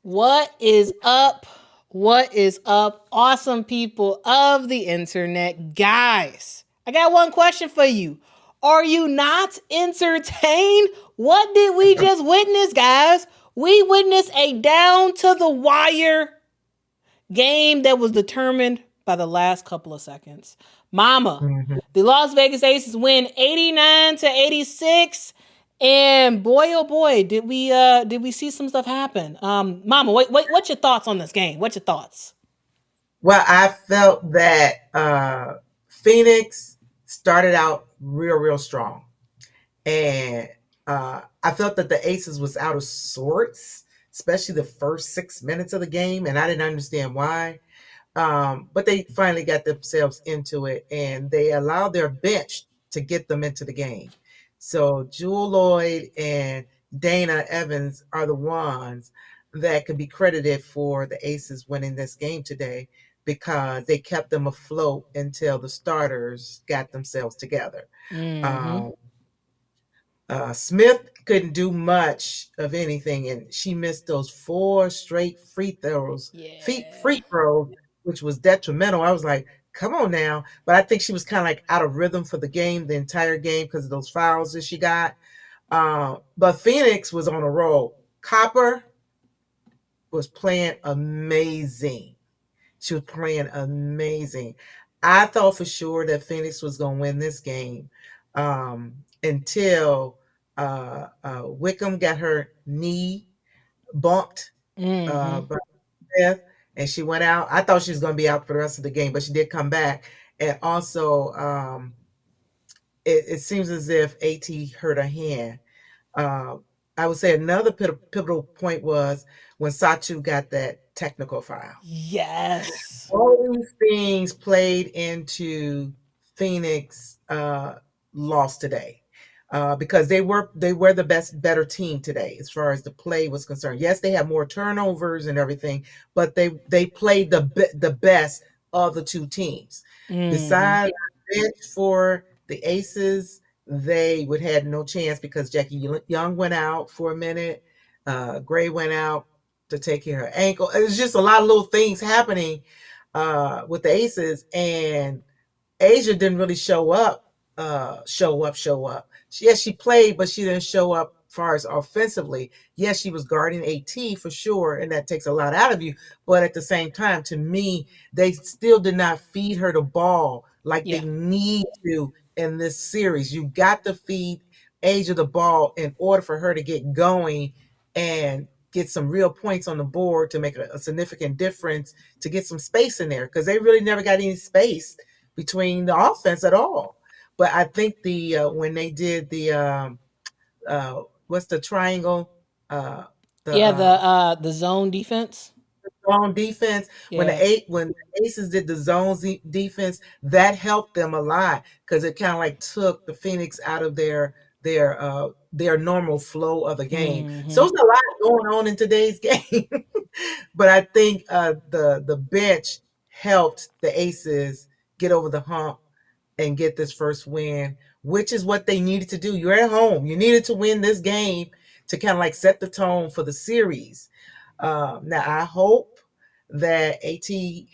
What is up? What is up, awesome people of the internet? Guys, I got one question for you. Are you not entertained? What did we just witness, guys? We witnessed a down to the wire game that was determined by the last couple of seconds. Mama, the Las Vegas Aces win 89-86. And boy, oh boy, did we see some stuff happen? Mama, what's your thoughts on this game? What's your thoughts? Well, I felt that Phoenix started out real strong, and I felt that the Aces was out of sorts, especially the first 6 minutes of the game, and I didn't understand why. But they finally got themselves into it, and they allowed their bench to get them into the game. So Jewel Lloyd and Dana Evans are the ones that could be credited for the Aces winning this game today because they kept them afloat until the starters got themselves together. Mm-hmm. Um, Smith couldn't do much of anything, and she missed those four straight free throws, which was detrimental. I was like, come on now. But I think she was kind of like out of rhythm for the game, the entire game, because of those fouls that she got. But Phoenix was on a roll. Copper was playing amazing. She was playing amazing. I thought for sure that Phoenix was going to win this game until Wickham got her knee bumped by Smith, and she went out. I thought she was going to be out for the rest of the game, but she did come back. And also, it seems as if AT hurt her hand. Uh, I would say another pivotal point was when Satu got that technical foul. Yes. All these things played into Phoenix loss today. Because they were the better team today as far as the play was concerned. Yes, they had more turnovers and everything, but they played the best of the two teams. Besides bench for the Aces, they would had no chance because Jackie Young went out for a minute. Gray went out to take care of her ankle. It was just a lot of little things happening with the Aces, and Asia didn't really show up. Show up. Yes, she played, but she didn't show up as far as offensively. Yes, she was guarding AT for sure, and that takes a lot out of you. But at the same time, to me, they still did not feed her the ball like they need to in this series. You got to feed Asia the ball in order for her to get going and get some real points on the board to make a significant difference to get some space in there because they really never got any space between the offense at all. But I think the when they did the what's the triangle? The The zone defense. zone defense. Yeah. When the Aces did the zone defense, that helped them a lot because it kind of like took the Phoenix out of their normal flow of the game. So there's a lot going on in today's game. But I think the bench helped the Aces get over the hump and get this first win, which is what they needed to do. You're at home. You needed to win this game to kind of like set the tone for the series. Now, I hope that AT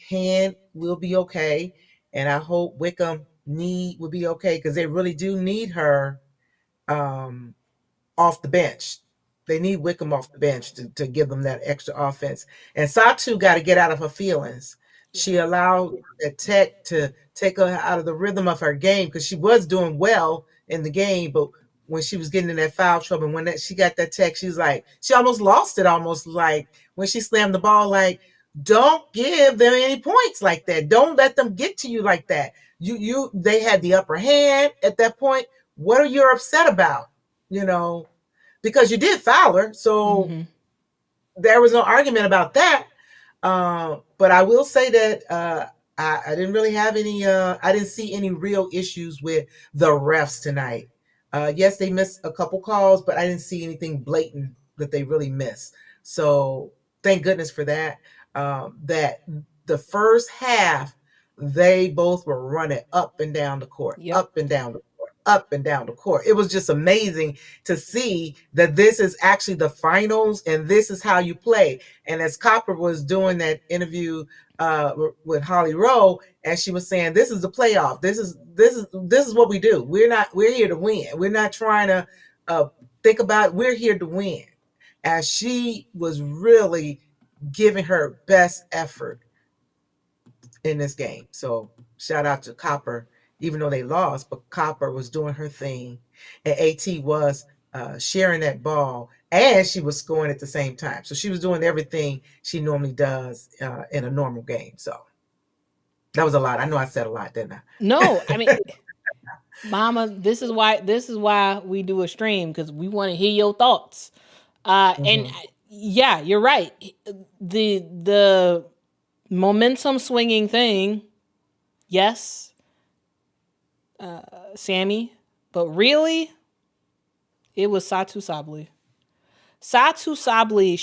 hand will be okay, and I hope Wickham knee will be okay because they really do need her um, off the bench. They need Wickham off the bench to give them that extra offense. And Satu got to get out of her feelings. She allowed the tech to take her out of the rhythm of her game because she was doing well in the game, but when she was getting in that foul trouble, she got that tech, she was like, she almost lost it, almost like when she slammed the ball, like, don't give them any points like that. Don't let them get to you like that. They had the upper hand at that point. What are you upset about? You know, because you did foul her, so there was no argument about that. But I will say that I didn't really have any. I didn't see any real issues with the refs tonight. Yes, they missed a couple calls, but I didn't see anything blatant that they really missed. So thank goodness for that. That the first half, they both were running up and down the court, Yep. up and down the court. up and down the court. It was just amazing to see that this is actually the finals and this is how you play. And as Copper was doing that interview with Holly Rowe, and she was saying, "This is the playoff. This is what we do. We're here to win. We're not trying to think about it. We're here to win." And she was really giving her best effort in this game. So shout out to Copper, even though they lost, but Copper was doing her thing, and AT was sharing that ball, and she was scoring at the same time. So she was doing everything she normally does in a normal game. So that was a lot. I know I said a lot, didn't I? No, I mean, Mama, this is why we do a stream, because we want to hear your thoughts. And yeah, you're right. The momentum swinging thing, yes, Sammy, but really, it was Satu Sabli. Satu Sabli,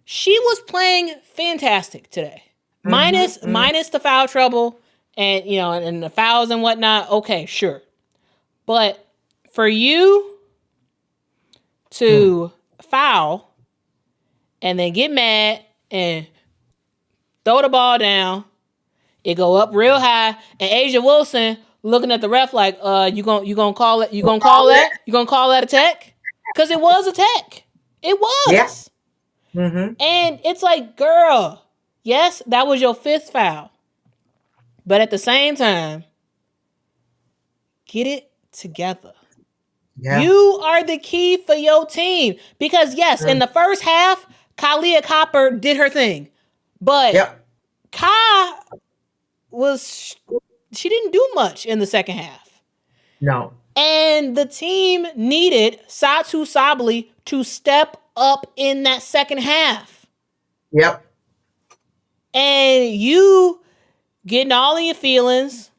she was playing fantastic today. Minus the foul trouble and and the fouls and whatnot. Okay, sure. But for you to foul and then get mad and throw the ball down, it go up real high, and Asia Wilson looking at the ref like, you gonna call it? You gonna call that? You gonna call that a tech? Because it was a tech. It was. Yeah. And it's like, girl, yes, that was your 5th foul. But at the same time, get it together. Yeah. You are the key for your team. Because yes, in the first half, Kalia Copper did her thing. But Ka she didn't do much in the second half. No. And the team needed Satu Sabli to step up in that second half. Yep. And you getting all of your feelings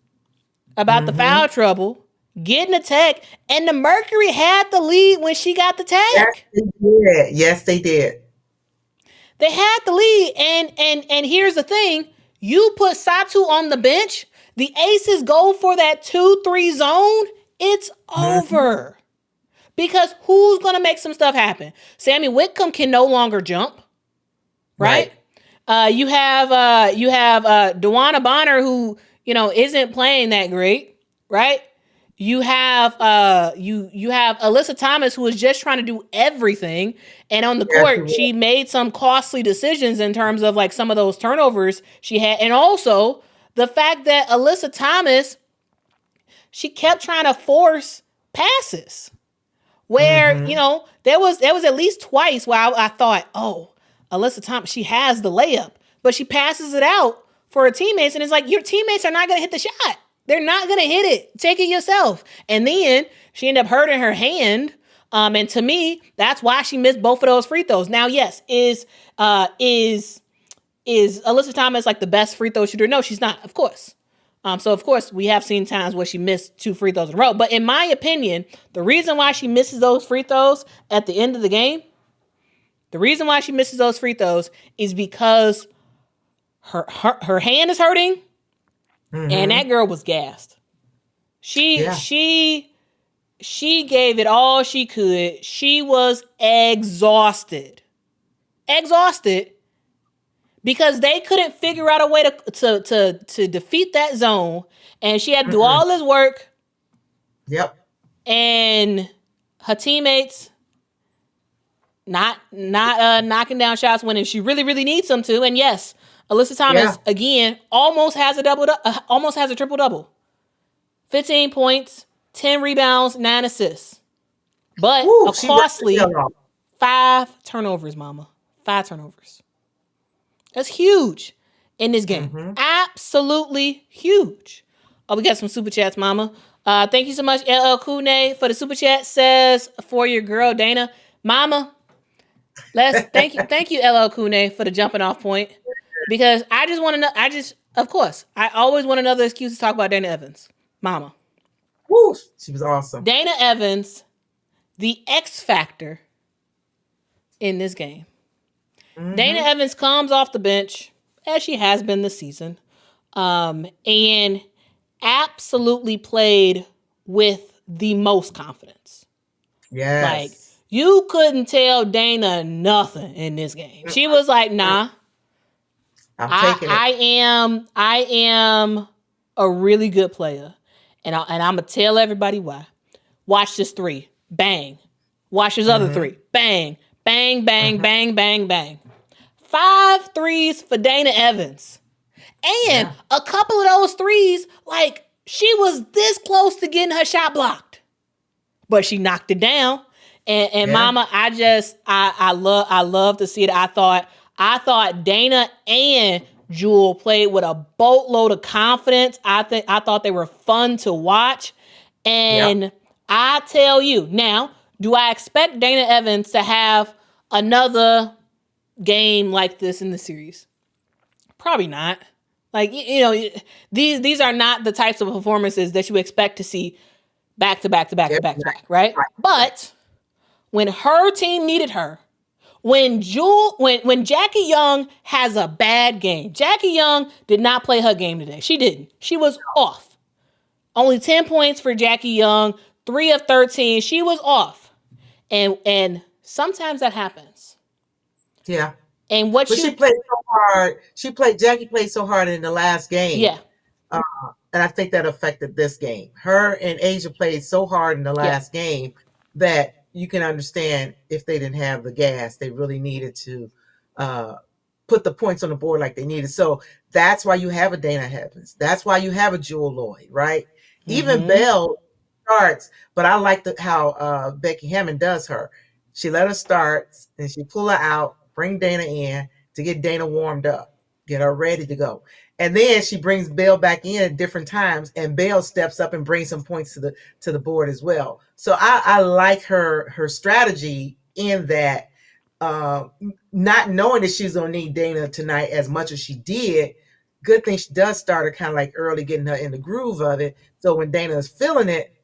about the foul trouble, getting the tech, and the Mercury had the lead when she got the tech. Yes, they did. Yes, they did. They had the lead, and here's the thing: you put Satu on the bench, the Aces go for that 2-3 zone. It's over. Because who's gonna make some stuff happen? Sammy Whitcomb can no longer jump, right? You have Dewana Bonner, who isn't playing that great, right? You have you have Alyssa Thomas, who is just trying to do everything, and on the court she made some costly decisions in terms of like some of those turnovers she had, and also the fact that Alyssa Thomas, she kept trying to force passes where there was at least twice where I thought, oh, Alyssa Thomas, she has the layup, but she passes it out for her teammates, and it's like, your teammates are not going to hit the shot. They're not going to hit it. Take it yourself. And then she ended up hurting her hand, and to me, that's why she missed both of those free throws. Now, yes, is Alyssa Thomas like the best free throw shooter? No, she's not, of course. So, of course, we have seen times where she missed 2 free throws in a row. But in my opinion, the reason why she misses those free throws at the end of the game, is because her hand is hurting, and that girl was gassed. She gave it all she could. She was exhausted. Because they couldn't figure out a way to defeat that zone, and she had to do all this work. Yep. And her teammates not knocking down shots when she really, really needs them to. And yes, Alyssa Thomas again almost has a triple double. 15 points, 10 rebounds, 9 assists. But a costly 5 turnovers, mama. 5 turnovers. That's huge in this game. Absolutely huge. Oh, we got some super chats, mama. Thank you so much, LL Kune, for the super chat. Says, for your girl, Dana. Mama, thank you, LL Kune, for the jumping off point. Because I just want to know, of course, I always want another excuse to talk about Dana Evans. Mama. Woo, she was awesome. Dana Evans, the X factor in this game. Dana Evans comes off the bench, as she has been this season, and absolutely played with the most confidence. Like, Yes. you couldn't tell Dana nothing in this game. She was like, nah, I'm taking it. I am a really good player. And I'm going to tell everybody why. Watch this three. Bang. Watch this other Mm-hmm. three. Bang. Bang, bang, Mm-hmm. bang, bang, bang. 5 threes for Dana Evans. And Yeah. a couple of those threes, like, she was this close to getting her shot blocked. But she knocked it down. And Yeah. Mama, I love to see it. I thought Dana and Jewel played with a boatload of confidence. I thought they were fun to watch. Yep. And I tell you, now, do I expect Dana Evans to have another game like this in the series? Probably not. Like, these are not the types of performances that you expect to see back to back to back to back to back, right? But when her team needed her, when Jackie Young has a bad game, Jackie Young did not play her game today. She didn't. She was off. Only 10 points for Jackie Young, 3 of 13. She was off. And sometimes that happens. Yeah. And But she played so hard. Jackie played so hard in the last game. Yeah. And I think that affected this game. Her and Asia played so hard in the Yeah. last game that you can understand if they didn't have the gas, they really needed to put the points on the board like they needed. So that's why you have a Dana Evans. That's why you have a Jewel Lloyd, right? Even Bell starts, but I like how Becky Hammond does her. She let her start, and she pull her out, bring Dana in to get Dana warmed up, get her ready to go. And then she brings Bell back in at different times, and Bell steps up and brings some points to the board as well. So I like her strategy in that, not knowing that she's gonna need Dana tonight as much as she did. Good thing she does start her kind of like early, getting her in the groove of it. So when Dana is feeling it,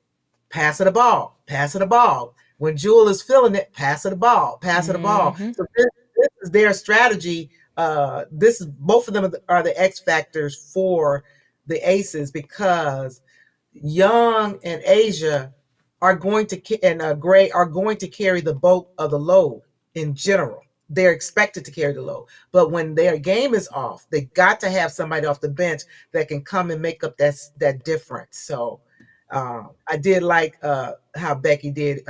pass her the ball, pass her the ball. When Jewel is feeling it, pass her the ball, pass her the ball. So this is their strategy. This is both of them are the X factors for the Aces, because Young and Asia are going to and Gray are going to carry the bulk of the load in general. They're expected to carry the load, but when their game is off, they got to have somebody off the bench that can come and make up that difference. So I did like how Becky did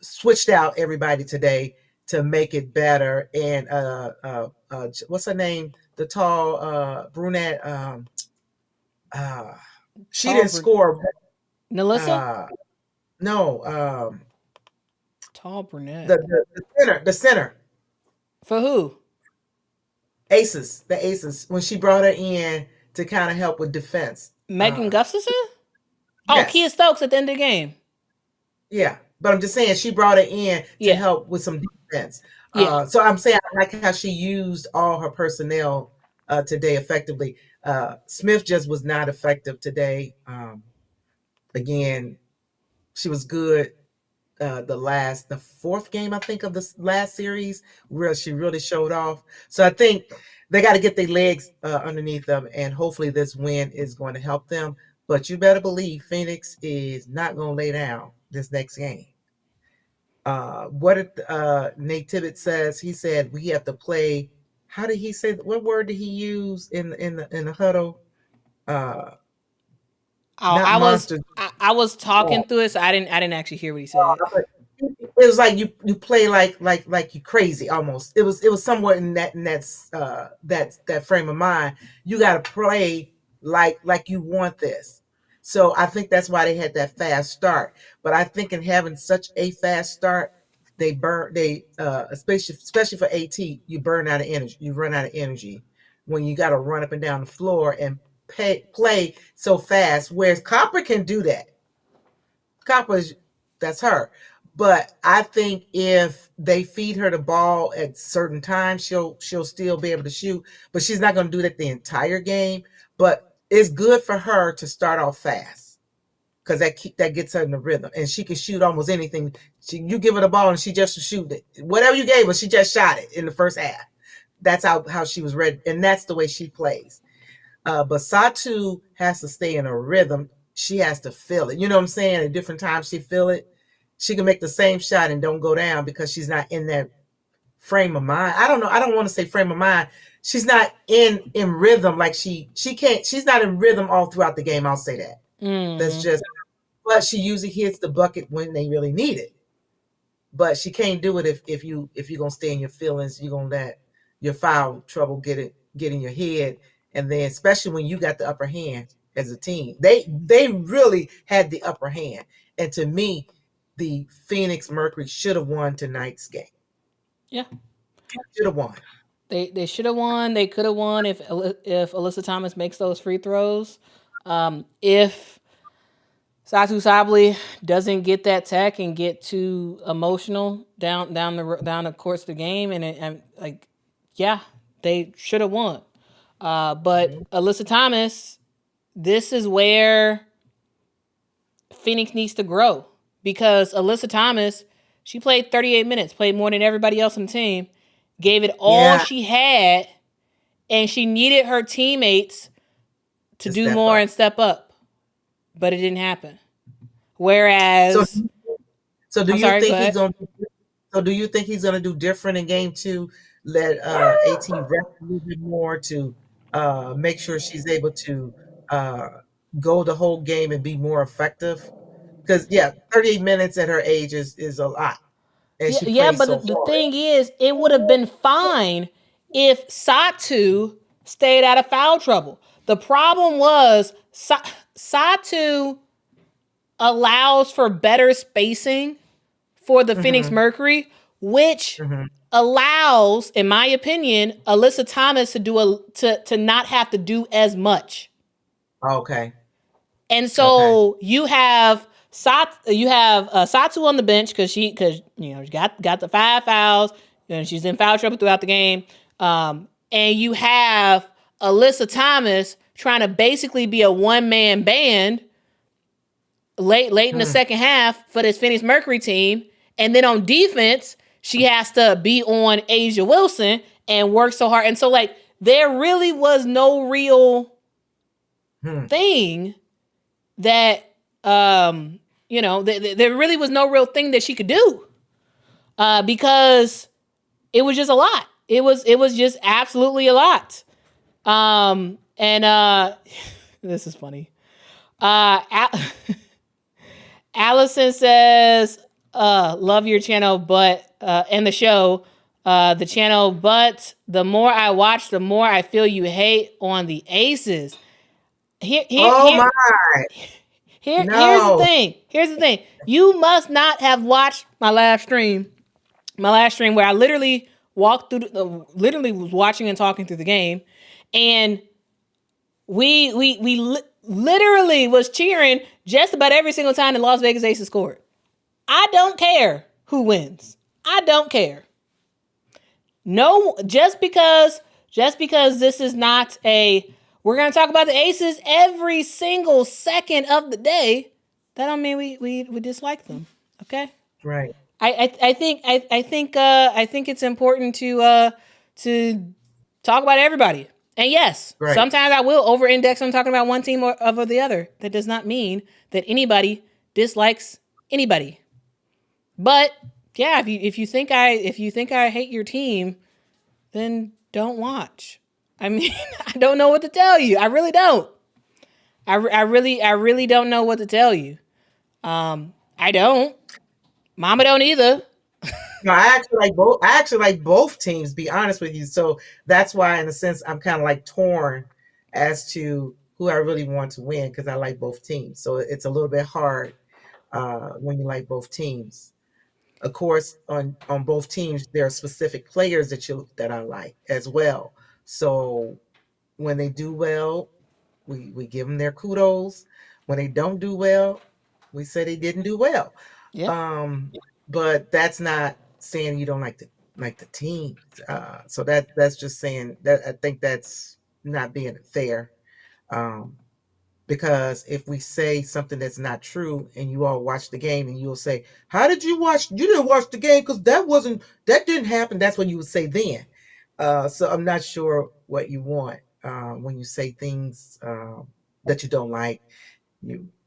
switched out everybody today to make it better. And what's her name? The tall brunette. She didn't score. Alyssa? No. Tall brunette. The center. For who? ACES. The ACES. When she brought her in to kind of help with defense. Megan Gustafson? Oh, Yes. Kia Stokes at the end of the game. Yeah, but I'm just saying she brought her in to help with some defense. So I'm saying I like how she used all her personnel today effectively. Smith just was not effective today. Again, she was good the fourth game, I think, of this last series, where she really showed off. So I think they got to get their legs underneath them, and hopefully this win is going to help them. But you better believe Phoenix is not going to lay down this next game. What did Nate Tibbet says? He said we have to play. How did he say? What word did he use in the huddle? Not monsters. I was talking through it, so I didn't actually hear what he said. It was like you play like you crazy almost. It was somewhere in that frame of mind. You got to play like you want this. So I think that's why they had that fast start. But I think in having such a fast start, especially for AT, you burn out of energy. You run out of energy when you got to run up and down the floor and play so fast. Whereas Copper can do that. That's her. But I think if they feed her the ball at certain times, she'll still be able to shoot. But she's not going to do that the entire game. But it's good for her to start off fast, because that gets her in the rhythm, and she can shoot almost anything. You give her the ball and she just shoot it. Whatever you gave her, she just shot it in the first half. That's how she was ready, and that's the way she plays. But Satu has to stay in a rhythm. She has to feel it. You know what I'm saying? At different times she feel it. She can make the same shot and don't go down because she's not in that frame of mind. I don't know. I don't want to say frame of mind. She's not in rhythm like she can't. She's not in rhythm all throughout the game. I'll say that. That's just. But she usually hits the bucket when they really need it. But she can't do it if you're gonna stay in your feelings. You're gonna let your foul trouble get in your head, and then especially when you got the upper hand as a team. They really had the upper hand, and to me, the Phoenix Mercury should have won tonight's game. Yeah. Should have won. They should have won. They could have won if Alyssa Thomas makes those free throws. If Satu Sabli doesn't get that tech and get too emotional down the course of the game, and like, yeah, they should have won. But Alyssa Thomas, this is where Phoenix needs to grow, because Alyssa Thomas, she played 38 minutes, played more than everybody else on the team, gave it all she had, and she needed her teammates to do more and step up, but it didn't happen. Whereas, so do you think he's going? So do you think he's going to do different in game 2? Let AT rest a little bit more to make sure she's able to uh, go the whole game and be more effective. Because 38 minutes at her age is a lot, and she plays but so the hard. thing is, it would have been fine if Satu stayed out of foul trouble. The problem was Satu allows for better spacing for the Phoenix Mercury, which allows, in my opinion, Alyssa Thomas to not have to do as much. Okay. And so you have Satu on the bench because she got the 5 fouls and she's in foul trouble throughout the game. And you have Alyssa Thomas trying to basically be a one-man band late in the second half for this Phoenix Mercury team. And then on defense, she has to be on A'ja Wilson and work so hard. And so, like, there really was no real thing that, there really was no real thing that she could do because it was just a lot. It was just absolutely a lot. This is funny. Allison says, love your channel, but and the show, the channel, but the more I watch, the more I feel you hate on the ACES. Here's the thing. Here's the thing. You must not have watched my last stream where I literally walked through, literally was watching and talking through the game, and we literally was cheering just about every single time the Las Vegas Aces scored. I don't care who wins. I don't care. No, just because this is not we're going to talk about the Aces every single second of the day, that don't mean we dislike them. Okay? Right. I think it's important to talk about everybody. And yes, sometimes I will over-index on talking about one team or over the other. That does not mean that anybody dislikes anybody. But yeah, if you think I hate your team, then don't watch. I mean, I don't know what to tell you. I really don't. I really don't know what to tell you. I don't. Mama don't either. No, I actually like both teams, be honest with you. So that's why, in a sense, I'm kind of like torn as to who I really want to win, because I like both teams. So it's a little bit hard when you like both teams. Of course, on both teams, there are specific players that I like as well. So when they do well, we give them their kudos. When they don't do well, we say they didn't do well. Yeah. But that's not saying you don't like the team. So that's just saying that I think that's not being fair. Because if we say something that's not true and you all watch the game and you'll say, how did you watch? You didn't watch the game because that didn't happen. That's what you would say then. So I'm not sure what you want. when you say things that you don't like.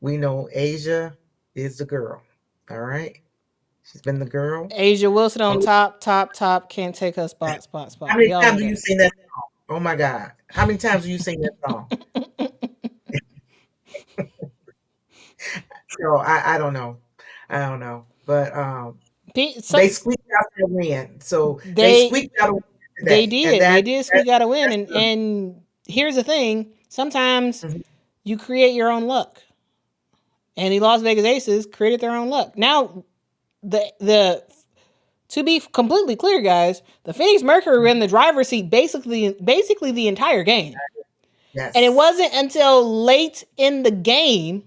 We know Asia is the girl. All right, she's been the girl. Asia Wilson on top. Can't take her spot. How We many all know times do you that. sing that song? Oh my God, how many times do you sing that song? So I don't know, but they Some squeaked out their win. So they they squeaked out a win they today, and did. They did squeak out a win. that's And good. here's the thing: sometimes Mhm. you create your own luck. And the Las Vegas Aces created their own luck. Now, the to be completely clear, guys, the Phoenix Mercury were in the driver's seat basically the entire game. And it Yes. wasn't until late in the game Mhm.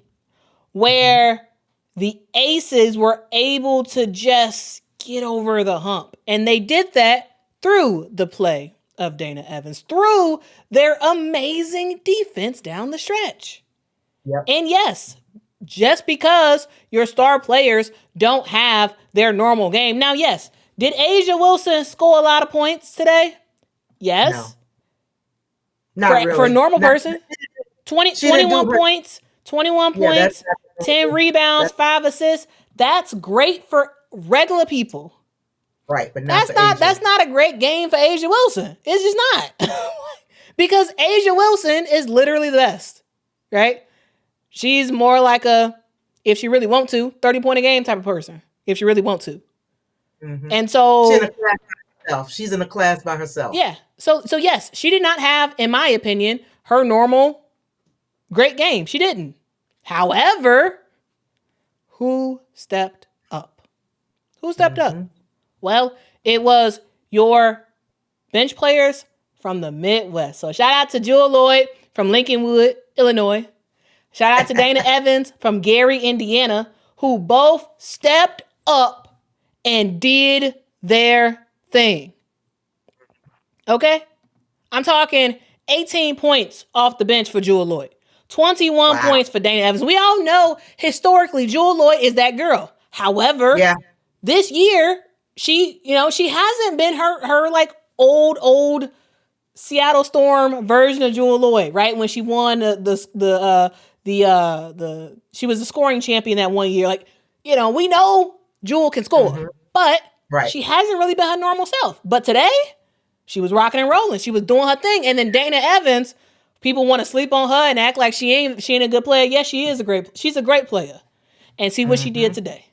where the Aces were able to just get over the hump. And they did that through the play of Dana Evans, through their amazing defense down the stretch. Yep. And yes, just because your star players don't have their normal game. Now, yes, did Asia Wilson score a lot of points today? Yes. No, not For a really. normal Not, person, 20, she didn't do 21 her. points, 21 Yeah, that's points, not 10 rebounds, that's 5 assists. That's great for regular people. right, but not for Asia. That's not a great game for Asia Wilson. It's just not. Because Asia Wilson is literally the best, right? She's more like a, if she really want to, 30-point a game type of person. If she really want to. Mm-hmm. And She's in a so, class by herself. She's in a class by herself. yeah. So yes, she did not have, in my opinion, her normal great game. She didn't. However, who stepped up? Who stepped Mm-hmm. up? Well, it was your bench players from the Midwest. So shout out to Jewel Lloyd from Lincolnwood, Illinois. Shout out to Dana Evans from Gary, Indiana, who both stepped up and did their thing. Okay? I'm talking 18 points off the bench for Jewel Lloyd. 21 Wow. points for Dana Evans. We all know historically Jewel Lloyd is that girl. However, Yeah. this year, she hasn't been her like old Seattle Storm version of Jewel Lloyd, right? When she won the she was the scoring champion that one year. Like, we know Jewel can score, Mm-hmm. but Right. she hasn't really been her normal self. But today, she was rocking and rolling. She was doing her thing. And then Dana Evans, people want to sleep on her and act like she ain't a good player. Yes, she's a great player. And see what she did Mm-hmm. today.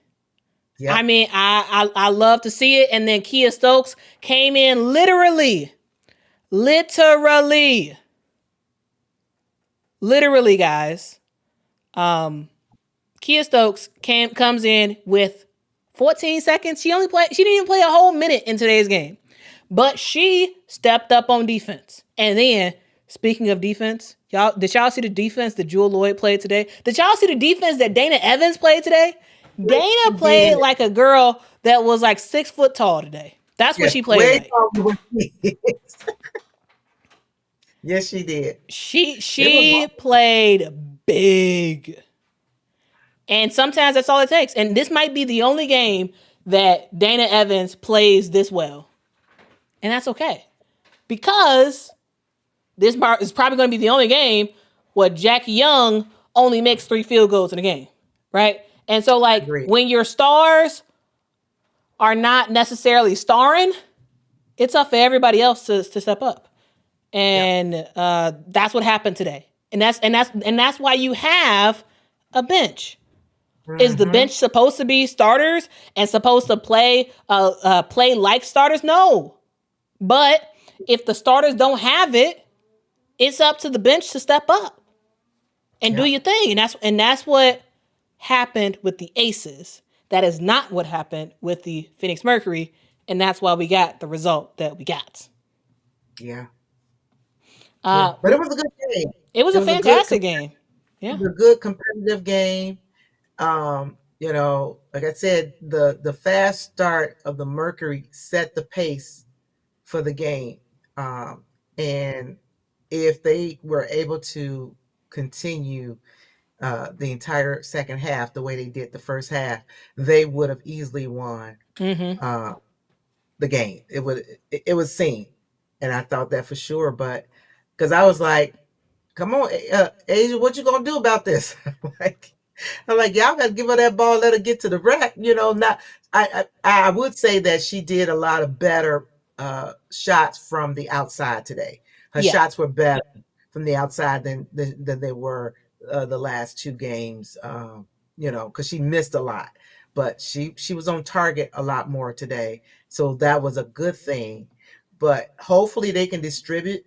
Yep. I mean, I love to see it. And then Kia Stokes came in literally, guys. Kia Stokes comes in with 14 seconds. She didn't even play a whole minute in today's game. But she stepped up on defense. And then, speaking of defense, did y'all see the defense that Jewel Lloyd played today? Did y'all see the defense that Dana Evans played today? Dana played like a girl that was like 6 foot tall today. That's what she played like. Yes, she did. She played big. And sometimes that's all it takes. And this might be the only game that Dana Evans plays this well. And that's okay. Because this is probably going to be the only game where Jackie Young only makes 3 field goals in a game. Right? And so, like, Agreed. when your stars are not necessarily starring, it's up for everybody else to step up. And that's what happened today. And that's why you have a bench. Mm-hmm. Is the bench supposed to be starters and supposed to play like starters? No. But if the starters don't have it, it's up to the bench to step up and do your thing. And that's what happened with the Aces. That is not what happened with the Phoenix Mercury, and that's why we got the result that we got. Yeah. But it was a good game. It was a fantastic game. Yeah. It was a good competitive game. Like I said, the fast start of the Mercury set the pace for the game. And if they were able to continue the entire second half the way they did the first half, they would have easily won the game. It was seen, and I thought that for sure. But because I was like, come on, Asia, what you gonna do about this? like, I'm like, y'all gotta give her that ball, let her get to the rack. Not. I would say that she did a lot of better shots from the outside today. Her Yeah. shots were better from the outside than they were the last two games. Because she missed a lot, but she was on target a lot more today, so that was a good thing. But hopefully they can distribute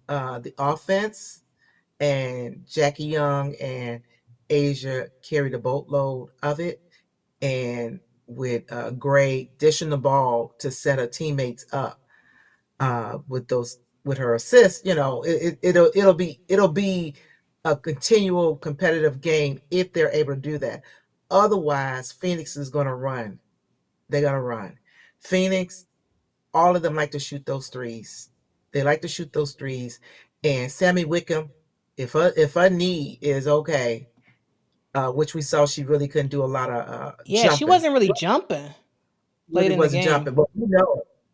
the offense, and Jackie Young and Asia carried a boatload of it, and with Gray dishing the ball to set her teammates up with her assists. It'll be a continual competitive game if they're able to do that. Otherwise, Phoenix is going to run. They're going to run. Phoenix, all of them like to shoot those threes. They like to shoot those threes. And Sammy Wickham, if her knee is okay, which we saw she really couldn't do a lot of Yeah, she jumping. wasn't really jumping late Really in the wasn't game. jumping, but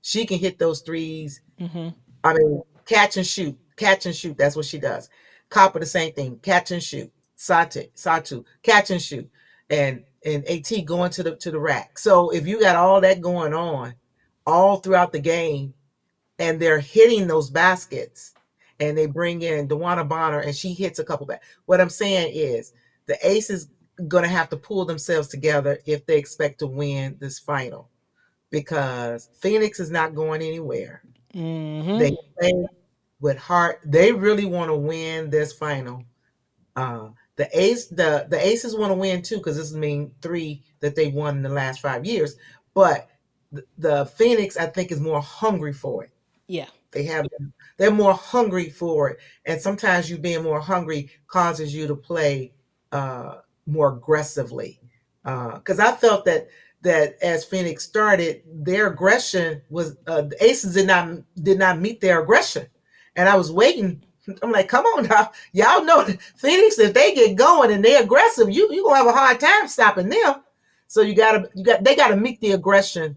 she can hit those threes. Mm-hmm. I mean, catch and shoot, catch and shoot. That's what she does. Copper, the same thing, catch and shoot. Satu, catch and shoot, and At going to the rack. So if you got all that going on all throughout the game, and they're hitting those baskets, and they bring in Dewana Bonner, and she hits a couple back. What I'm saying is the Aces going to have to pull themselves together if they expect to win this final, because Phoenix is not going anywhere. Mm-hmm. They play with heart. They really want to win this final. The Aces want to win too, because this means 3 that they won in the last 5 years. But the Phoenix, I think, is more hungry for it. Yeah. They're more hungry for it, and sometimes you being more hungry causes you to play more aggressively. Because I felt that as Phoenix started, their aggression was the Aces did not meet their aggression, and I was waiting. I'm like, come on now, y'all know Phoenix, if they get going and they're aggressive, you gonna have a hard time stopping them. So they gotta meet the aggression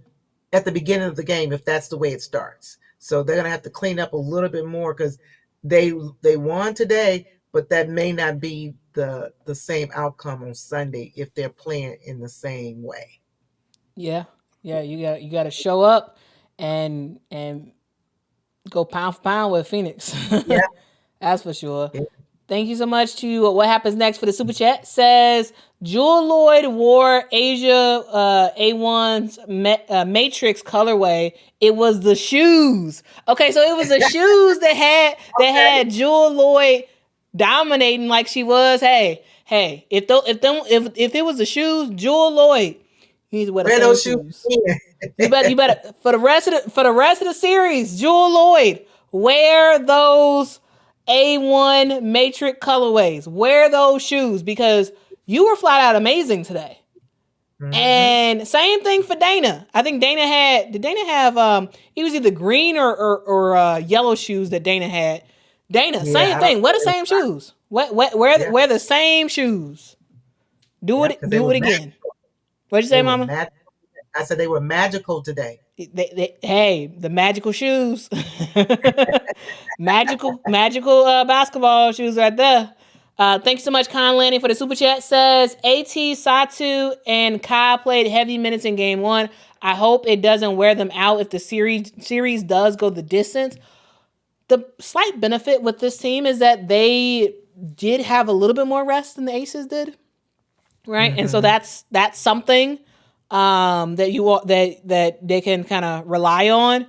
at the beginning of the game if that's the way it starts. So they're gonna have to clean up a little bit more, because they won today, but that may not be the same outcome on Sunday if they're playing in the same way. Yeah. Yeah. You got to show up and go pound for pound with Phoenix. Yeah. That's for sure. Yeah. Thank you so much to What Happens Next for the super chat. Says Jewel Lloyd wore Asia A1's Matrix colorway. It was the shoes. Okay, so it was the shoes that had Jewel Lloyd dominating like she was. Hey, if it was the shoes, Jewel Lloyd, you need to wear the Wear same those shoes shoes. again. You better for the rest of the series, Jewel Lloyd, wear those A1 Matrix colorways. Wear those shoes, because you were flat out amazing today. Mhm. And same thing for Dana. I think did Dana have it was either green or yellow shoes that Dana had. Dana, Yeah, same I don't thing. Wear the know. same shoes. Yeah, Wear the same shoes. Do yeah, it because they do were it again. What'd you they say, were Mama? magical. I said they were magical today. Hey, the magical shoes. magical basketball shoes right there. Thanks so much, Con Lanning, for the super chat. Says AT, Satu, and Kai played heavy minutes in game one. I hope it doesn't wear them out if the series does go the distance. The slight benefit with this team is that they did have a little bit more rest than the Aces did, right? And so Mm-hmm. that's something that they can kind of rely on.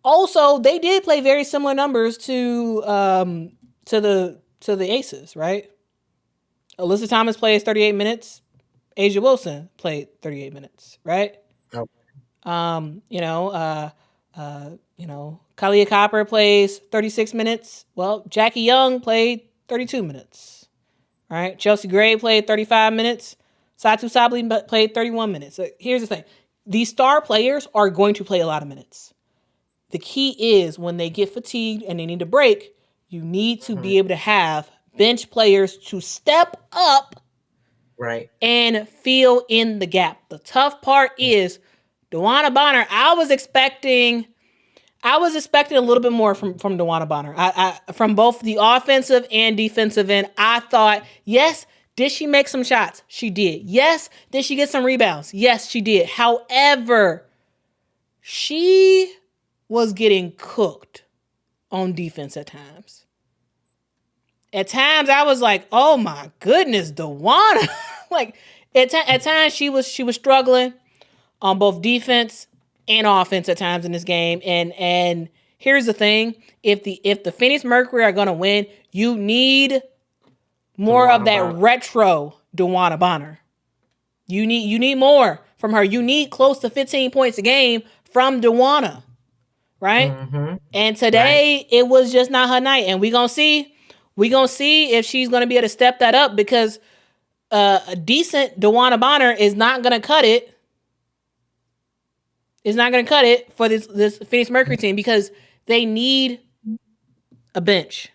Also, they did play very similar numbers to the Aces, right? Alyssa Thomas plays 38 minutes. Asia Wilson played 38 minutes, right? Oh, You know, Kalia Copper plays 36 minutes. Well, Jackie Young played 32 minutes, right? Chelsea Gray played 35 minutes. Satu Sabli played 31 minutes. So here's the thing. These star players are going to play a lot of minutes. The key is when they get fatigued and they need a break, you need to mhm. be able to have bench players to step up Right. and fill in the gap. The tough part is Dewana Bonner. I was expecting I was expecting a little bit more from DeWanna Bonner. From both the offensive and defensive end. I thought, yes, did she make some shots? She did. Yes, did she get some rebounds? Yes, she did. However, she was getting cooked on defense at times. At times, I was like, "Oh my goodness, DeWanna!" Like at times, she was struggling on both defense and offense at times in this game. And here's the thing: if the Phoenix Mercury are going to win, you need more DeWanna of that Bonner. retro DeWanna Bonner. You need more from her. You need close to 15 points a game from DeWanna, right? Mm-hmm. And today it was just not her night. And we gonna see if she's gonna be able to step that up, because a decent DeWanna Bonner is not gonna cut it. Is not gonna cut it for this Phoenix Mercury team, because they need a bench.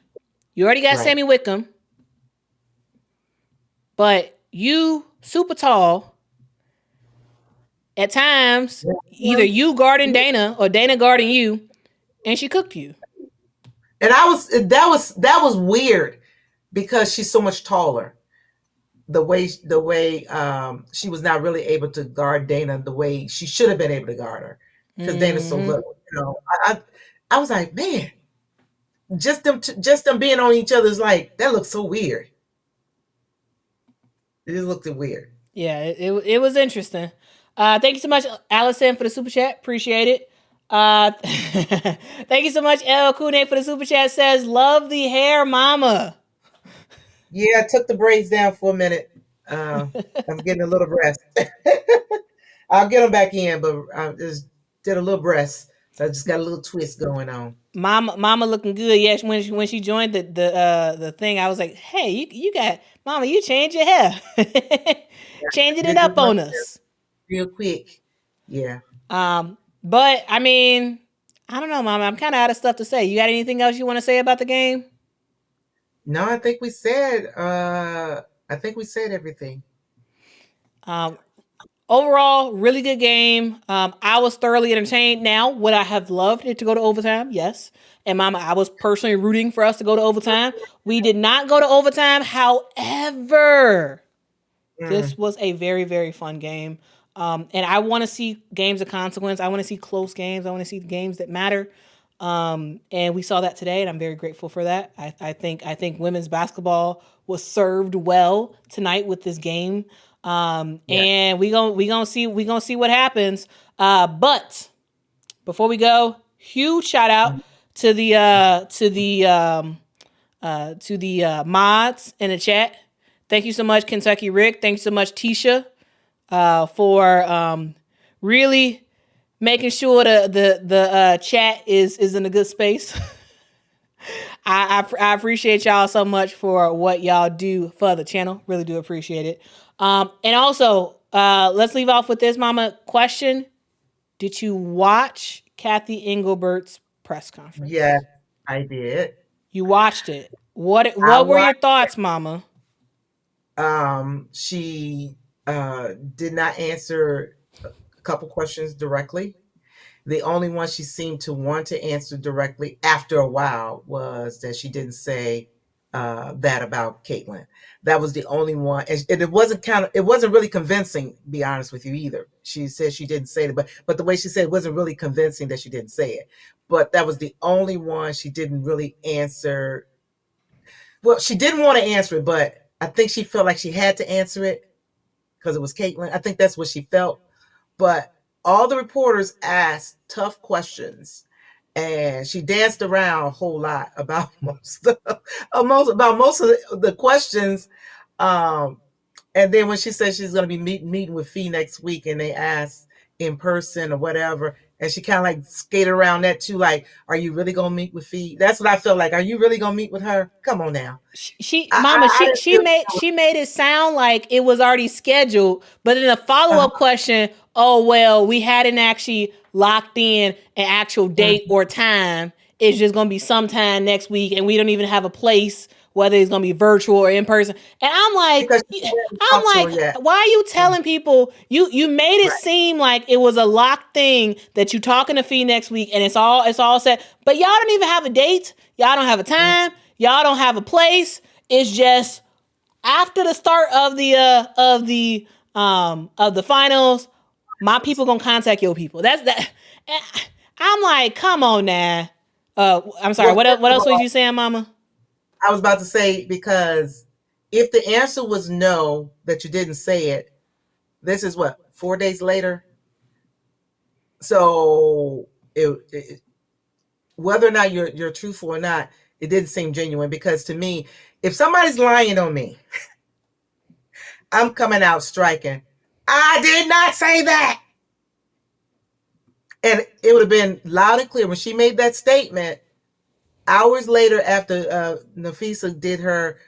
You already got Sammy Wickham, but you super tall. At times, either you guarding Dana or Dana guarding you, and she cooked you. And that was weird, because she's so much taller. The way she was not really able to guard Dana the way she should have been able to guard her, because Dana's so little. I was like, man, just them being on each other's, like, that looks so weird. It just looked weird. Yeah, it was interesting. Thank you so much, Allison, for the super chat. Appreciate it. Thank you so much, El Kune, for the super chat. Says, love the hair, mama. Yeah, I took the braids down for a minute. I'm getting a little breast. I'll get them back in, but I just did a little breast. So I just got a little twist going on. Mama looking good. Yes, when she joined the thing, I was like, hey, you got, mama, you changed your hair. Changing it up on us. Real quick. Yeah. But I mean, I don't know, mama. I'm kind of out of stuff to say. You got anything else you want to say about the game? No, I think we said everything. Overall, really good game. I was thoroughly entertained. Now, would I have loved it to go to overtime? Yes. And mama, I was personally rooting for us to go to overtime. We did not go to overtime. However, this was a very, very fun game. And I want to see games of consequence. I want to see close games. I want to see games that matter. And we saw that today, and I'm very grateful for that. I think women's basketball was served well tonight with this game. And we gonna see what happens. But before we go, huge shout out to the mods in the chat. Thank you so much, Kentucky Rick. Thank you so much, Tisha, for really making sure the chat is in a good space. I appreciate y'all so much for what y'all do for the channel. Really do appreciate it. And also, let's leave off with this, mama. Question: did you watch Kathy Englebert's press conference? Yeah, I did. You watched it. What were your thoughts, mama? She did not answer a couple questions directly. The only one she seemed to want to answer directly after a while was that she didn't say that about Caitlin. That was the only one, and it wasn't really convincing, to be honest with you, either. She said she didn't say it, but the way she said it wasn't really convincing that she didn't say it. But that was the only one she didn't really answer. Well, she didn't want to answer it, but I think she felt like she had to answer it because it was Caitlin. I think that's what she felt. But all the reporters asked tough questions, and she danced around a whole lot about most of the questions. And then when she said she's going to be meeting with Fee next week, and they asked in person or whatever, and she kind of like skated around that too, like, are you really going to meet with Fee? That's what I felt like. Are you really going to meet with her? Come on now. She made it sound like it was already scheduled, but in a follow-up question, oh, well, we hadn't actually locked in an actual date or time. It's just going to be sometime next week, and we don't even have a place whether it's gonna be virtual or in person. And I'm like, Because she hadn't talked to her yet. why are you telling people you made it Right. seem like it was a locked thing that you talking to Fee next week and it's all set, but y'all don't even have a date, y'all don't have a time, y'all don't have a place. It's just after the start of the finals, my people gonna contact your people. That's that. I'm like, come on now. I'm sorry. Well, What first what of else was all, you saying, Mama? I was about to say, because if the answer was no, that you didn't say it, this is what, 4 days later? So whether or not you're truthful or not, it didn't seem genuine, because to me, if somebody's lying on me, I'm coming out striking. I did not say that. And it would have been loud and clear when she made that statement. Hours later, after Nafisa did her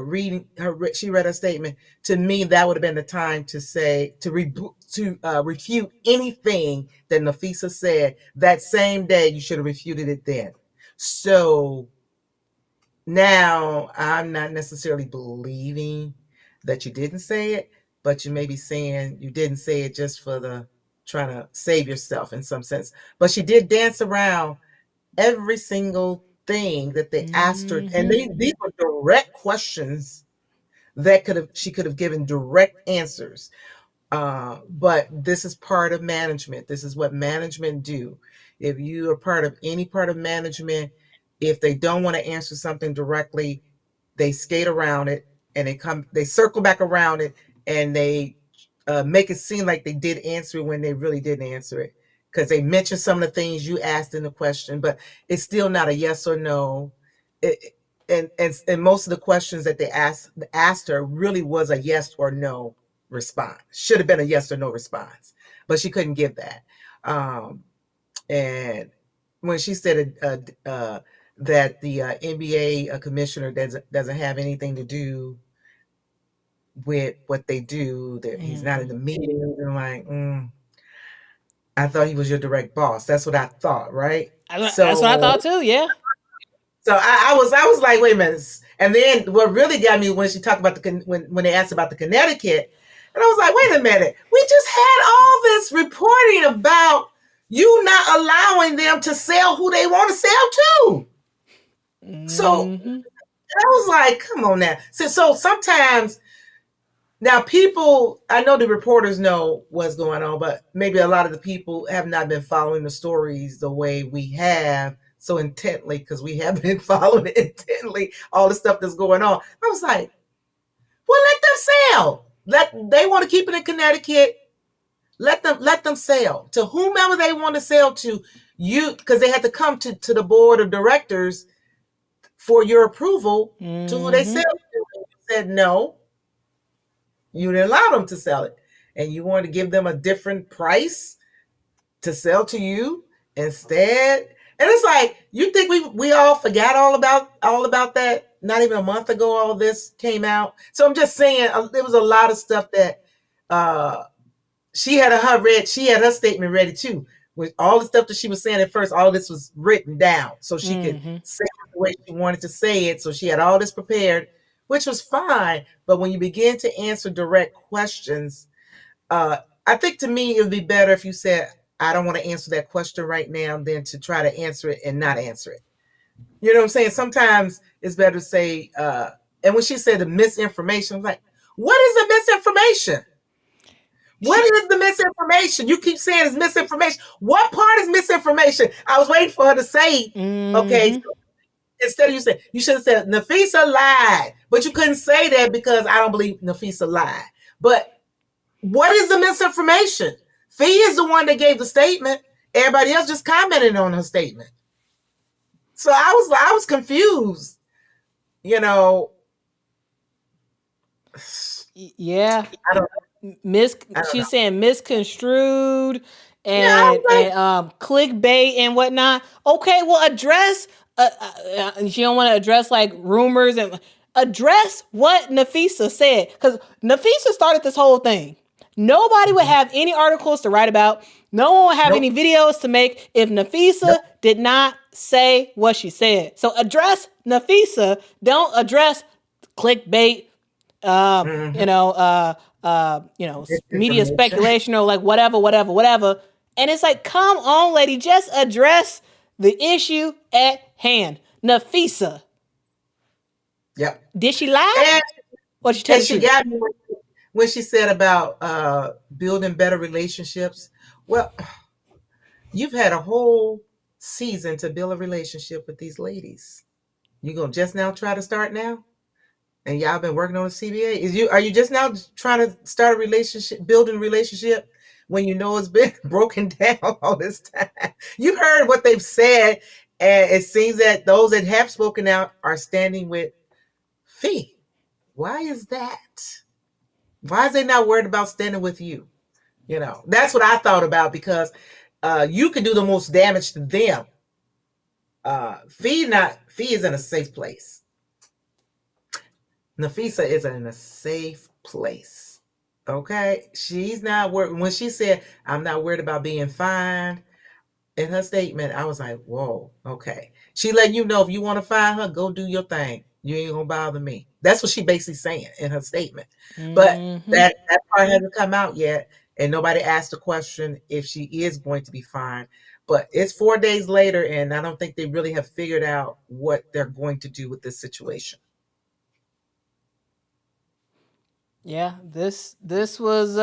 reading, she read her statement. To me, that would have been the time to say to refute anything that Nafisa said that same day. You should have refuted it then. So now I'm not necessarily believing that you didn't say it, but you may be saying you didn't say it just for the trying to save yourself in some sense. But she did dance around every single thing that they asked her, and these were direct questions that she could have given direct answers. But this is part of management. This is what management do. If you are part of any part of management, if they don't want to answer something directly, they skate around it, and they circle back around it, and they make it seem like they did answer it when they really didn't answer it, because they mentioned some of the things you asked in the question, but it's still not a yes or no. It, and most of the questions that they asked her really was a yes or no response. Should have been a yes or no response, but she couldn't give that. And when she said that the NBA commissioner doesn't have anything to do with what they do, that he's not in the meetings, and like, I thought he was your direct boss. That's what I thought, right? That's what I thought too. Yeah. So I was like, wait a minute. And then what really got me when she talked about when they asked about the Connecticut, and I was like, wait a minute, we just had all this reporting about you not allowing them to sell who they want to sell to. So I was like, come on now. So sometimes now people, I know the reporters know what's going on, but maybe a lot of the people have not been following the stories the way we have so intently, because we have been following it intently, all the stuff that's going on. I was like, well, let them sell. They want to keep it in Connecticut. Let them sell to whomever they want to sell to. You, because they had to come to the board of directors for your approval to who they sell to. And you said no. You didn't allow them to sell it, and you wanted to give them a different price to sell to you instead. And it's like, you think we all forgot all about that? Not even a month ago, all this came out. So I'm just saying, there was a lot of stuff that she had her statement ready too, with all the stuff that she was saying at first. All this was written down so she could say it the way she wanted to say it. So she had all this prepared, which was fine. But when you begin to answer direct questions, I think to me it would be better if you said, I don't want to answer that question right now, than to try to answer it and not answer it. You know what I'm saying? Sometimes it's better to say, and when she said the misinformation, I'm like, what is the misinformation? What is the misinformation? You keep saying it's misinformation. What part is misinformation? I was waiting for her to say, okay, so instead of you should have said Nafisa lied, but you couldn't say that because I don't believe Nafisa lied. But what is the misinformation? Fee is the one that gave the statement. Everybody else just commented on her statement. So I was confused. You know. Yeah. I don't She's know. saying misconstrued Yeah, and clickbait and whatnot. Okay, well, address. She don't want to address like rumors and address what Nafisa said, because Nafisa started this whole thing. Nobody would have any articles to write about. No one would have any videos to make if Nafisa did not say what she said. So address Nafisa. Don't address clickbait, media Disinformation. speculation or like whatever. And it's like, come on, lady, just address the issue at hand. Nafisa, Yep. did she lie? And, Or did she tell and the she truth? got me when she said about building better relationships. Well, you've had a whole season to build a relationship with these ladies. You gonna just now try to start now? And y'all been working on a CBA? Are you just now trying to start a relationship, building a relationship when you know it's been broken down all this time? You've heard what they've said, and it seems that those that have spoken out are standing with Fee. Why is that? Why is they not worried about standing with you? That's what I thought about, because you can do the most damage to them. Fee is in a safe place. Nafisa is in a safe place. Okay? She's not worried. When she said, I'm not worried about being fined, in her statement, I was like, whoa, okay. She letting you know, if you want to find her, go do your thing. You ain't gonna bother me. That's what she basically saying in her statement. But that part hasn't come out yet, and nobody asked the question if she is going to be fined. But it's 4 days later, and I don't think they really have figured out what they're going to do with this situation. Yeah, this was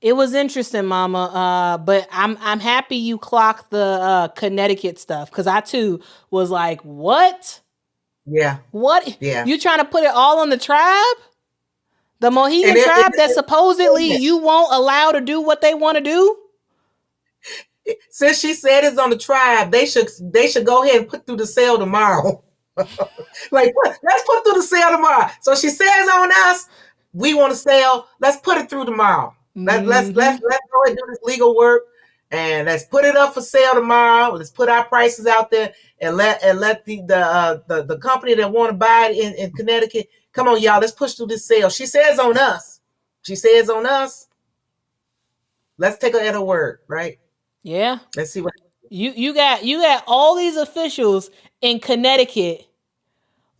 it was interesting, Mama. But I'm happy you clocked the Connecticut stuff, because I too was like, what? Yeah. What? Yeah. You trying to put it all on the tribe? The Mohegan tribe that supposedly you won't allow to do what they want to do? Since she said it's on the tribe, they should go ahead and put through the sale tomorrow. Like, let's put through the sale tomorrow. So she says on us, we want to sell. Let's put it through tomorrow. Let's go and do this legal work, and let's put it up for sale tomorrow. Let's put our prices out there, and let the company that want to buy it in Connecticut, come on, y'all. Let's push through this sale. She says on us. Let's take her at her word, right? Yeah. Let's see what you got all these officials in Connecticut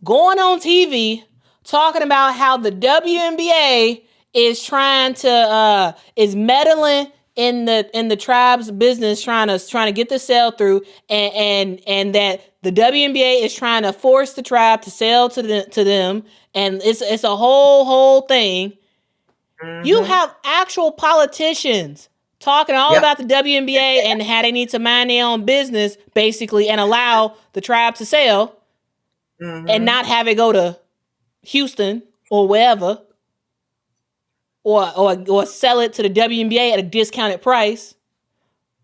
going on TV talking about how the WNBA is trying to is meddling in the tribe's business, trying to get the sale through, and that the WNBA is trying to force the tribe to sell to them, and it's a whole thing. Mm-hmm. You have actual politicians talking all about the WNBA and how they need to mind their own business, basically, and allow the tribe to sell, and not have it go to Houston or wherever, or sell it to the WNBA at a discounted price.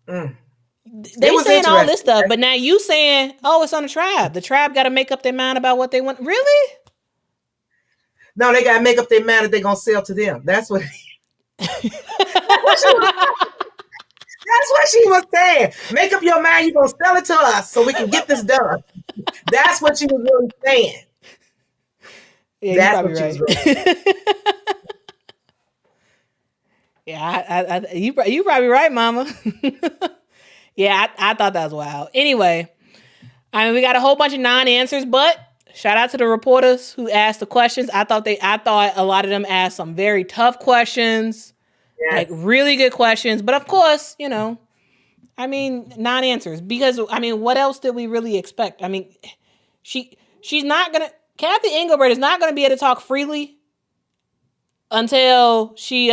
They saying all this stuff, but now you saying, oh, it's on the tribe. The tribe got to make up their mind about what they want. Really? No, they got to make up their mind that they're going to sell to them. That's what That's what she was saying. Make up your mind, you're going to sell it to us so we can get this done. That's what she was really saying. Yeah, that's what she was really saying. Yeah, you probably right, Mama. Yeah, I thought that was wild. Anyway, I mean, we got a whole bunch of non-answers, but shout out to the reporters who asked the questions. I thought a lot of them asked some very tough questions, like really good questions. But of course, I mean, non-answers, because I mean, what else did we really expect? I mean, she's not gonna. Kathy Engelbert is not gonna be able to talk freely until she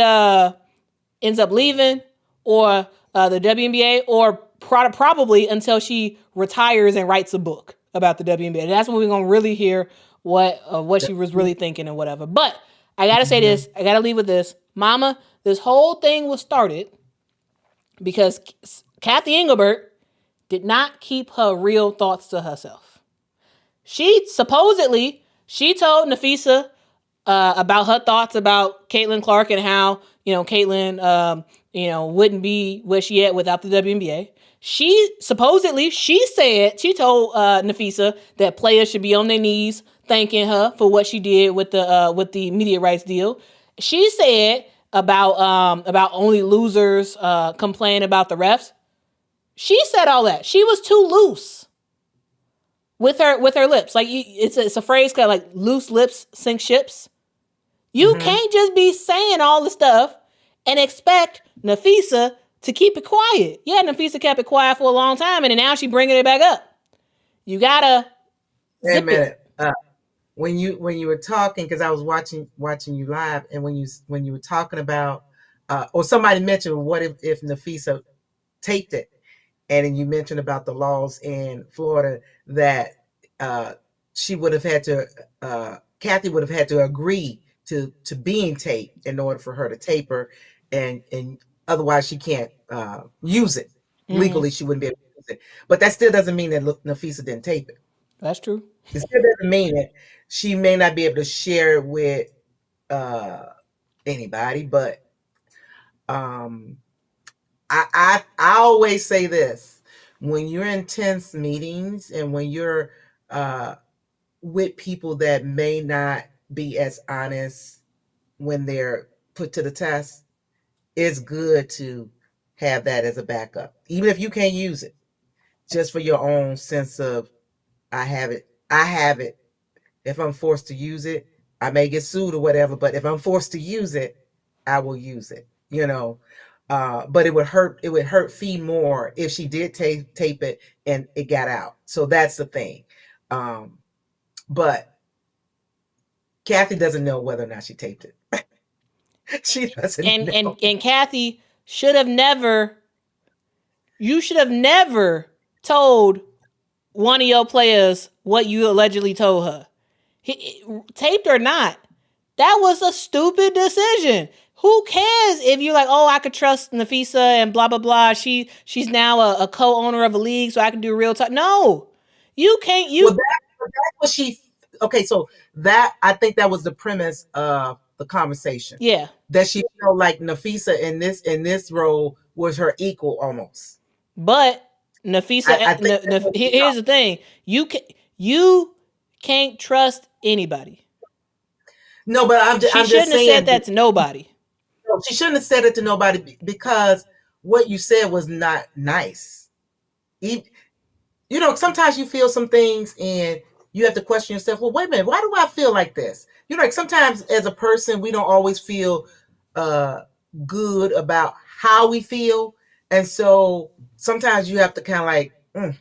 ends up leaving, or the WNBA, or probably until she retires and writes a book about the WNBA. That's when we're gonna really hear what she was really thinking and whatever. But I gotta say this. I gotta leave with this, Mama. This whole thing was started because Kathy Engelbert did not keep her real thoughts to herself. She told Nafisa about her thoughts about Caitlin Clark and how Caitlin wouldn't be where she at without the WNBA. She told Nafisa that players should be on their knees thanking her for what she did with the media rights deal. She said about only losers complain about the refs. She said all that. She was too loose. with her lips. Like it's a phrase called like loose lips sink ships. You Mm-hmm. can't just be saying all the stuff and expect Nafisa to keep it quiet. Yeah, Nafisa kept it quiet for a long time, and then now she bringing it back up. You gotta Wait a zip it. minute. When you were talking, because I was watching you live, and when you were talking about, or somebody mentioned, what if Nafisa taped it, and then you mentioned about the laws in Florida that uh, she would have had to, Kathy would have had to agree to being taped in order for her to tape her, and otherwise she can't use it Mm-hmm. legally. She wouldn't be able to use it. But that still doesn't mean that Nafisa didn't tape it. That's true. It still doesn't mean that she may not be able to share it with uh, anybody. But um, I always say this: when you're in tense meetings and when you're uh, with people that may not be as honest when they're put to the test, it's good to have that as a backup, even if you can't use it, just for your own sense of I have it. I have it. If I'm forced to use it, I may get sued or whatever, but if I'm forced to use it, I will use it, you know. But it would hurt Fee more if she did tape it and it got out. So that's the thing. Um, but Kathy doesn't know whether or not she taped it. She doesn't know. And Kathy should have never. You should have never told one of your players what you allegedly told her. Taped or not, that was a stupid decision. Who cares if you're like, oh, I could trust Nafisa and blah blah blah. She's now a co-owner of a league, so I can do real talk. No, you can't. Well, that's what she. Okay, so that I think that was the premise of the conversation. Yeah, That she felt like Nafisa in this role was her equal almost. but Nafisa. I think that's what she Here's thought. the thing: you can't trust anybody. No, but She I'm just shouldn't have said saying that to nobody. no, she shouldn't have said it to nobody because what you said was not nice. You know, sometimes you feel some things and you have to question yourself. Well, wait a minute, why do I feel like this? You know, like sometimes as a person, we don't always feel uh, good about how we feel, and so sometimes you have to kind of like,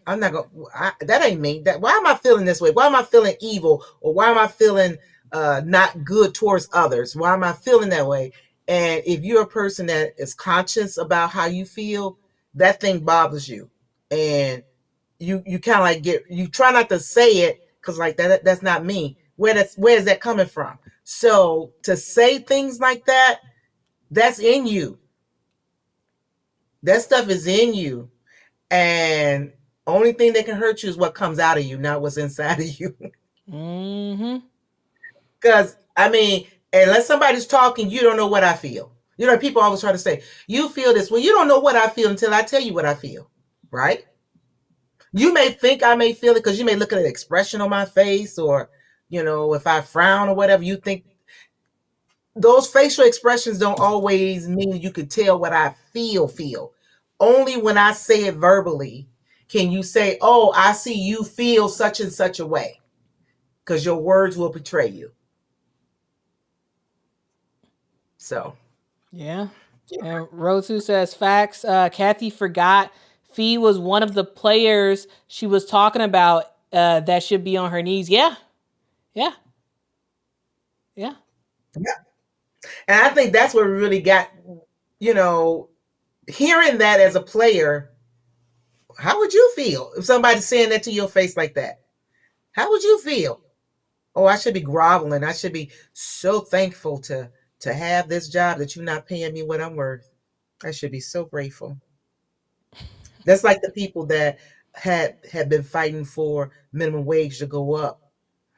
I'm not gonna. That ain't me. That why am I feeling this way? Why am I feeling evil? Or why am I feeling not good towards others? Why am I feeling that way? And if you're a person that is conscious about how you feel, that thing bothers you, and you kind of like you try not to say it because like that's not me. Where is that coming from? So to say things like that, that's in you. That stuff is in you, and only thing that can hurt you is what comes out of you, not what's inside of you. Mm-hmm. Because I mean, unless somebody's talking, you don't know what I feel. You know, people always try to say, "You feel this." Well, you don't know what I feel until I tell you what I feel, right? You may think I may feel it because you may look at an expression on my face, or you know, if I frown or whatever, you think those facial expressions don't always mean you can tell what I feel. Only when I say it verbally can you say, "Oh, I see you feel such and such a way," because your words will betray you. So, Yeah. And Rotu says facts. Kathy forgot Fee was one of the players she was talking about that should be on her knees. Yeah. Yeah. Yeah. yeah. And I think that's what really got, you know, hearing that as a player, how would you feel if somebody's saying that to your face like that? How would you feel? Oh, I should be groveling. I should be so thankful to have this job that you're not paying me what I'm worth. I should be so grateful. That's like the people that had been fighting for minimum wage to go up.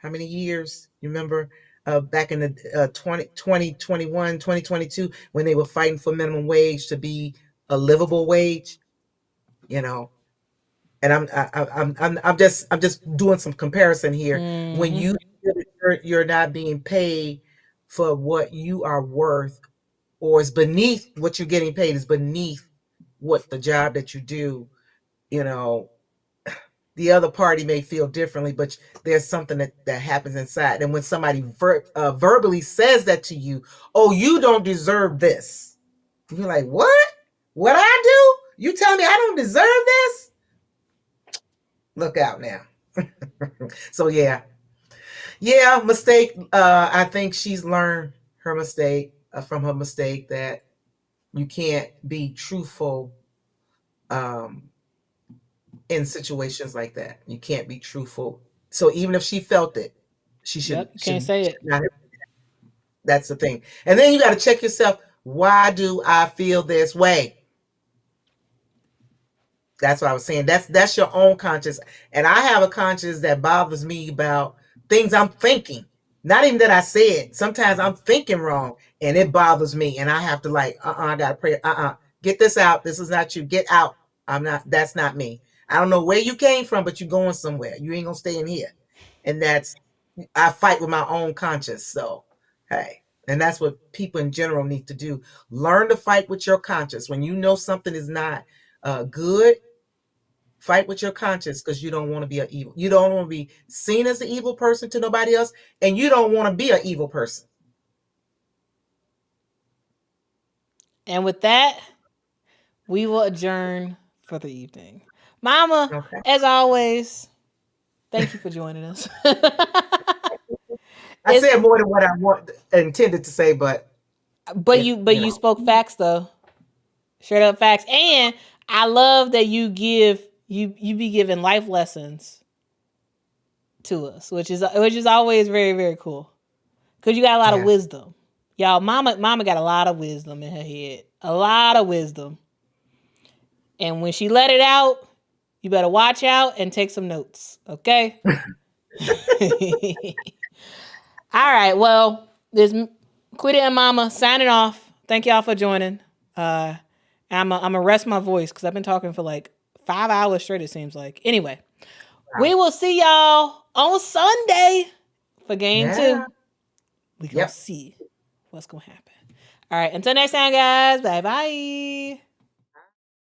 How many years? You remember back in the 2022 when they were fighting for minimum wage to be a livable wage, you know. And I'm just doing some comparison here. When Mm-hmm. you feel that you're not being paid for what you are worth, or is beneath what you're getting paid is beneath what the job that you do, you know, the other party may feel differently, but there's something that happens inside. And when somebody verbally says that to you, oh, you don't deserve this. You're like, what? What I do? You tell me I don't deserve this? Look out now. So yeah. Yeah, mistake. I think she's learned her mistake from her mistake that you can't be truthful in situations like that. You can't be truthful. So even if she felt it, she should Yep, you can't say it. not. That's the thing. And then you got to check yourself. Why do I feel this way? That's what I was saying. That's your own conscience. And I have a conscience that bothers me about things I'm thinking. Not even that I said. Sometimes I'm thinking wrong and it bothers me. And I have to like, I gotta pray. Get this out. This is not you. Get out. That's not me. I don't know where you came from, but you're going somewhere. You ain't gonna stay in here. And I fight with my own conscience. So hey. And that's what people in general need to do. Learn to fight with your conscience. When you know something is not good, fight with your conscience because you don't want to be an evil. You don't want to be seen as an evil person to nobody else, and you don't want to be an evil person. And with that, we will adjourn for the evening. Mama, Okay. as always, thank you for joining us. I said more than what I intended to say, but you spoke facts though, straight up facts, and I love that you be giving life lessons to us, which is always very, very cool because you got a lot of wisdom, y'all. Mama got a lot of wisdom in her head, a lot of wisdom, and when she let it out, you better watch out and take some notes, okay? All right, well, there's Quita and Mama signing off. Thank y'all for joining. I'm gonna rest my voice because I've been talking for like 5 hours straight, it seems like. Anyway, we will see y'all on Sunday for game 2. We gonna see what's gonna happen. All right, until next time, guys. Bye-bye.